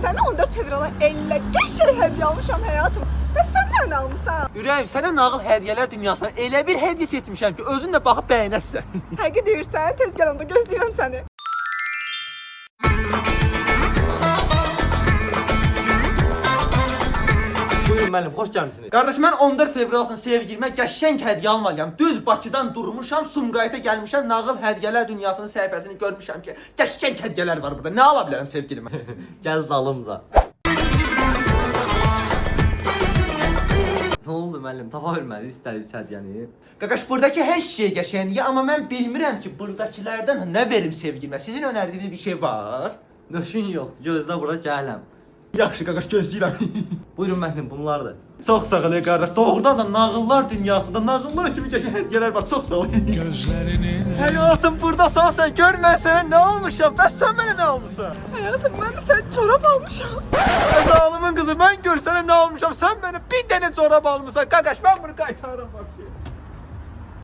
Sənə 14 fevrala 50 şey hədiyyə almışam həyatım. Bəs sən mənə almısan? Ürəyim, sənə nağıl hədiyyələr dünyasına elə bir hədiyyə seçmişəm ki, özün də baxıb bəyənəsən. Həqiqi deyirsən, tez gəl onda gözləyirəm səni. Buyurun müəllim, xoş gəlmisiniz. Qardaş, mən 14 fevral üçün sevgilimə qəşəng hədiyyə almalıyam. Düz Bakıdan durmuşam, Sumqayıta gəlmişəm, nağıl hədiyyələr dünyasının səhifəsini görmüşəm ki, qəşəng hədiyyələr var burada. Nə ala bilərəm sevgilimə? Gəl dalımıza. Nə oldu müəllim? Tapa bilmədiniz istədiyiniz hədiyyəni? Qaqaş, buradakı hər şey qəşəngdir, amma mən bilmirəm ki, buradakilərdən nə verim sevgilimə. Sizin önərdiyiniz bir şey var? Nöşün yoxdur, gözlə bura gələm. Yaxşı qaqaş, gözləyirəm. Buyurun müəllim, bunlardır. Çox sağ ol qardaş. Doğrudan da nağıllar dünyasında nağıllar kimi qəşəng hədiyyələr var. Çox sağ ol. Həyatım, buradasan sən, gör mən sənə nə almışam. Bəs sən mənə nə almısan? Həyatım, mən də sənə çorap almışam. Zalımın qızı, mən gör sənə nə almışam. Sən mənə bir dənə çorab almısan. Qaqaş, mən bunu qaytarıram.